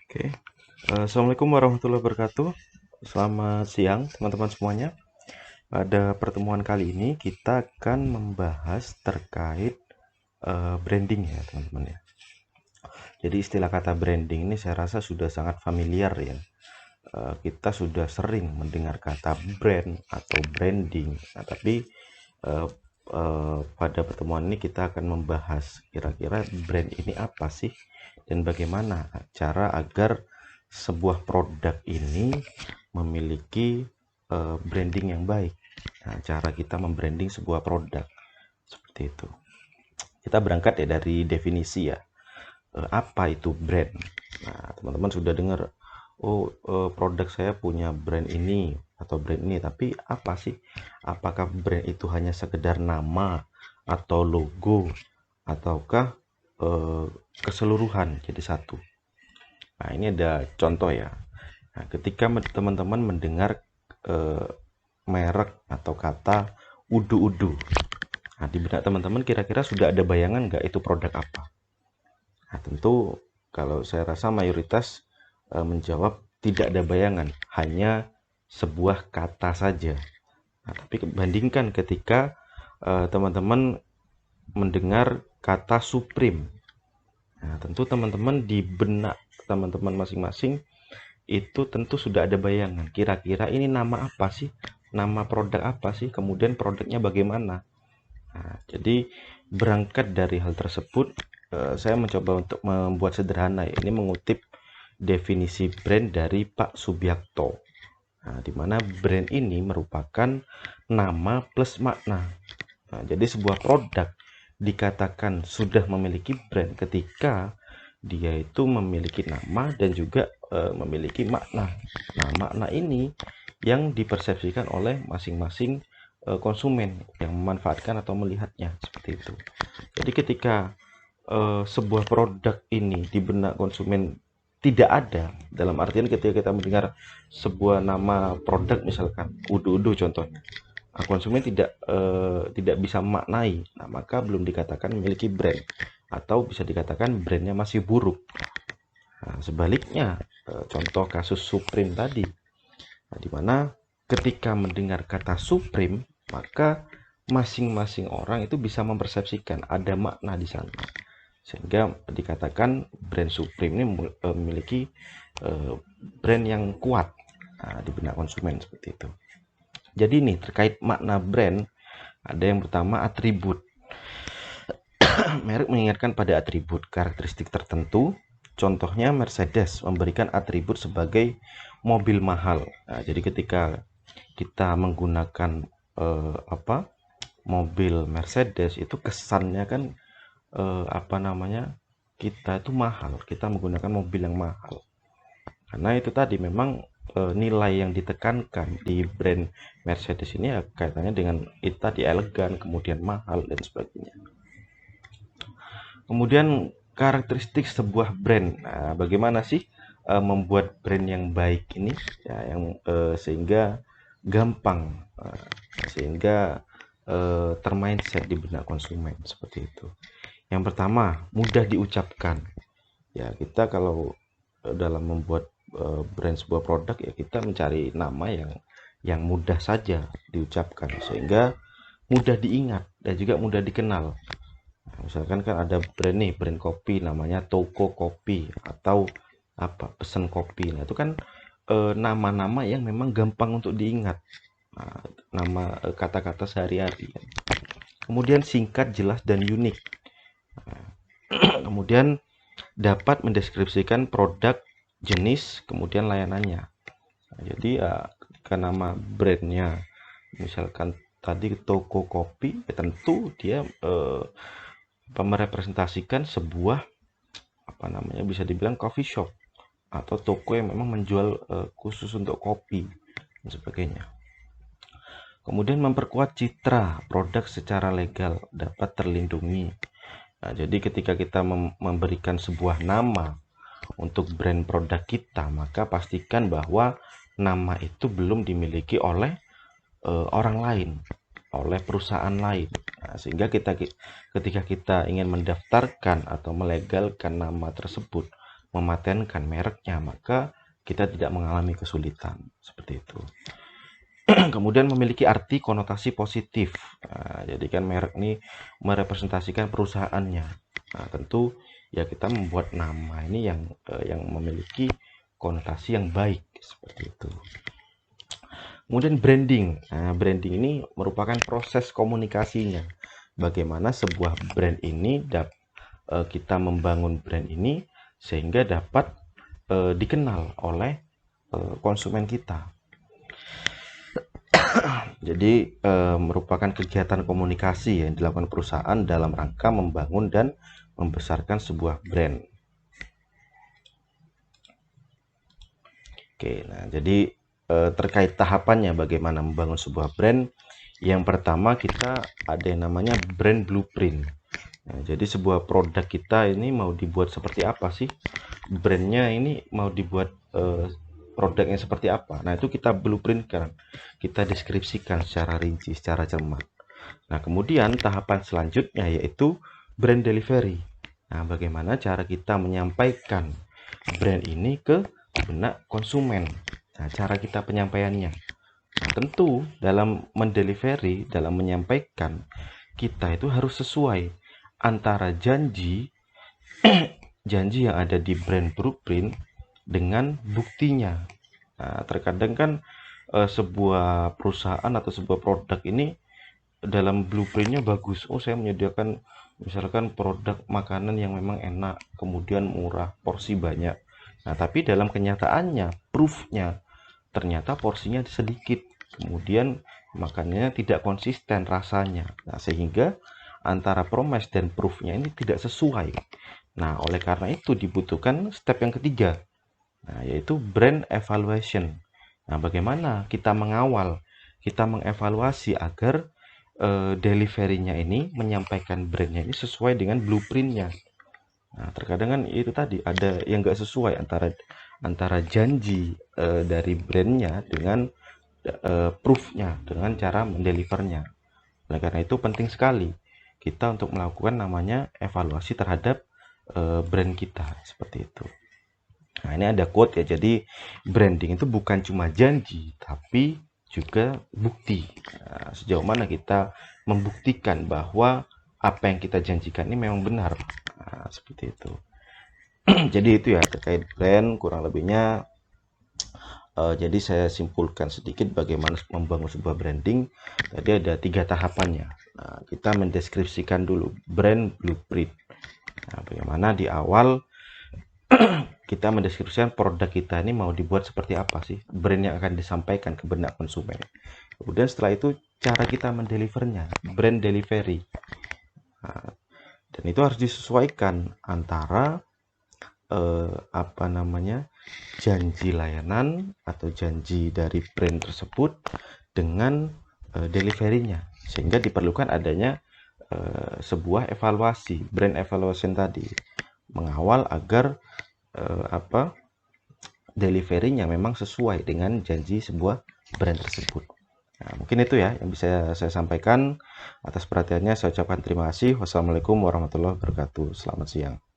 Oke, Assalamualaikum warahmatullahi wabarakatuh. Selamat siang teman-teman semuanya. Pada pertemuan kali ini kita akan membahas terkait branding ya teman-teman ya. Jadi istilah kata branding ini saya rasa sudah sangat familiar ya. Kita sudah sering mendengar kata brand atau branding. Nah, tapi eh, pada pertemuan ini kita akan membahas kira-kira brand ini apa sih dan bagaimana cara agar sebuah produk ini memiliki branding yang baik. Nah, cara kita membranding sebuah produk seperti itu. Kita berangkat ya dari definisi ya. Apa itu brand? Nah, teman-teman sudah dengar, oh produk saya punya brand ini atau brand ini, tapi apa sih? Apakah brand itu hanya sekedar nama atau logo ataukah eh, keseluruhan jadi satu? Nah, ini ada contoh ya. Nah, ketika teman-teman mendengar eh, merek atau kata udu-udu, nah, di benak teman-teman kira-kira sudah ada bayangan nggak itu produk apa? Nah, tentu kalau saya rasa mayoritas menjawab tidak ada bayangan, hanya sebuah kata saja. Nah, tapi bandingkan ketika teman-teman mendengar kata Supreme. Nah, tentu teman-teman di benak teman-teman masing-masing itu tentu sudah ada bayangan. Kira-kira ini nama apa sih? Nama produk apa sih? Kemudian produknya bagaimana? Nah, jadi berangkat dari hal tersebut, saya mencoba untuk membuat sederhana. Ini mengutip definisi brand dari Pak Subiakto. Nah, di mana brand ini merupakan nama plus makna. Nah, jadi sebuah produk dikatakan sudah memiliki brand ketika dia itu memiliki nama dan juga memiliki makna. Nah, makna ini yang dipersepsikan oleh masing-masing konsumen yang memanfaatkan atau melihatnya seperti itu. Jadi ketika sebuah produk ini di benak konsumen tidak ada, dalam artian ketika kita mendengar sebuah nama produk misalkan udu-udu contohnya, konsumen tidak bisa memaknai, nah maka belum dikatakan memiliki brand atau bisa dikatakan brandnya masih buruk. Nah, sebaliknya contoh kasus Supreme tadi, nah, di mana ketika mendengar kata Supreme maka masing-masing orang itu bisa mempersepsikan ada makna di sana sehingga dikatakan brand Supreme ini memiliki brand yang kuat di benak konsumen seperti itu. Jadi nih terkait makna brand ada yang pertama atribut. Merek mengingatkan pada atribut karakteristik tertentu. Contohnya Mercedes memberikan atribut sebagai mobil mahal. Nah, jadi ketika kita menggunakan apa mobil Mercedes itu kesannya kan apa namanya kita itu mahal, kita menggunakan mobil yang mahal karena itu tadi memang nilai yang ditekankan di brand Mercedes ini ya kaitannya dengan itu tadi elegan kemudian mahal dan sebagainya. Kemudian karakteristik sebuah brand, nah, bagaimana sih membuat brand yang baik ini ya yang sehingga gampang sehingga termindset di benak konsumen seperti itu. Yang pertama, mudah diucapkan. Ya, kita kalau dalam membuat brand sebuah produk ya kita mencari nama yang mudah saja diucapkan sehingga mudah diingat dan juga mudah dikenal. Nah, misalkan kan ada brand nih, brand kopi namanya Toko Kopi atau apa pesan kopi. Nah, itu kan nama-nama yang memang gampang untuk diingat. Nah, nama kata-kata sehari-hari. Kemudian singkat, jelas dan unik. Kemudian dapat mendeskripsikan produk, jenis, kemudian layanannya. Nah, jadi ya ketika nama brandnya misalkan tadi toko kopi, ya tentu dia merepresentasikan sebuah apa namanya bisa dibilang coffee shop atau toko yang memang menjual khusus untuk kopi dan sebagainya. Kemudian memperkuat citra produk secara legal dapat terlindungi. Nah, jadi ketika kita memberikan sebuah nama untuk brand produk kita, maka pastikan bahwa nama itu belum dimiliki oleh orang lain, oleh perusahaan lain. Nah, sehingga ketika kita ingin mendaftarkan atau melegalkan nama tersebut, mematenkan mereknya, maka kita tidak mengalami kesulitan seperti itu. Kemudian memiliki arti konotasi positif. Nah, jadi kan merek ini merepresentasikan perusahaannya. Nah, tentu ya kita membuat nama ini yang memiliki konotasi yang baik seperti itu. Kemudian branding. Nah, branding ini merupakan proses komunikasinya. Bagaimana sebuah brand ini kita membangun brand ini sehingga dapat dikenal oleh konsumen kita. Jadi merupakan kegiatan komunikasi yang dilakukan perusahaan dalam rangka membangun dan membesarkan sebuah brand. Oke, nah jadi terkait tahapannya bagaimana membangun sebuah brand. Yang pertama kita ada yang namanya brand blueprint. Nah, jadi sebuah produk kita ini mau dibuat seperti apa sih? Brandnya ini mau dibuat produknya seperti apa? Nah, itu kita blueprint kan. Kita deskripsikan secara rinci, secara cermat. Nah, kemudian tahapan selanjutnya yaitu brand delivery. Nah, bagaimana cara kita menyampaikan brand ini ke benak konsumen. Nah, cara kita penyampaiannya. Nah, tentu dalam mendelivery, dalam menyampaikan, kita itu harus sesuai antara janji yang ada di brand blueprint dengan buktinya. Nah, terkadang kan sebuah perusahaan atau sebuah produk ini dalam blueprintnya bagus. Oh, saya menyediakan misalkan produk makanan yang memang enak, kemudian murah, porsi banyak. Nah, tapi dalam kenyataannya, proofnya ternyata porsinya sedikit, kemudian makanannya tidak konsisten rasanya. Nah, sehingga antara promise dan proofnya ini tidak sesuai. Nah, oleh karena itu dibutuhkan step yang ketiga, nah, yaitu brand evaluation. Nah, bagaimana kita mengawal, kita mengevaluasi agar delivery-nya ini menyampaikan brandnya ini sesuai dengan blueprint-nya. Nah, terkadang kan itu tadi ada yang nggak sesuai antara janji dari brandnya dengan proof-nya, dengan cara mendelivernya. Oleh karena itu penting sekali kita untuk melakukan namanya evaluasi terhadap brand kita seperti itu. Nah, ini ada quote ya. Jadi branding itu bukan cuma janji, tapi juga bukti. Nah, sejauh mana kita membuktikan bahwa apa yang kita janjikan ini memang benar. Nah, seperti itu. Jadi itu ya terkait brand kurang lebihnya. Jadi saya simpulkan sedikit bagaimana membangun sebuah branding. Tadi ada 3 tahapannya. Nah, kita mendeskripsikan dulu brand blueprint. Nah, bagaimana di awal kita mendeskripsikan produk kita ini mau dibuat seperti apa sih, brand yang akan disampaikan ke benak konsumen. Kemudian setelah itu cara kita mendelivernya, brand delivery. Nah, dan itu harus disesuaikan antara janji layanan atau janji dari brand tersebut dengan deliverynya, sehingga diperlukan adanya sebuah evaluasi, brand evaluation tadi, mengawal agar deliverynya memang sesuai dengan janji sebuah brand tersebut. Nah, mungkin itu ya yang bisa saya sampaikan. Atas perhatiannya saya ucapkan terima kasih. Wassalamualaikum warahmatullahi wabarakatuh. Selamat siang.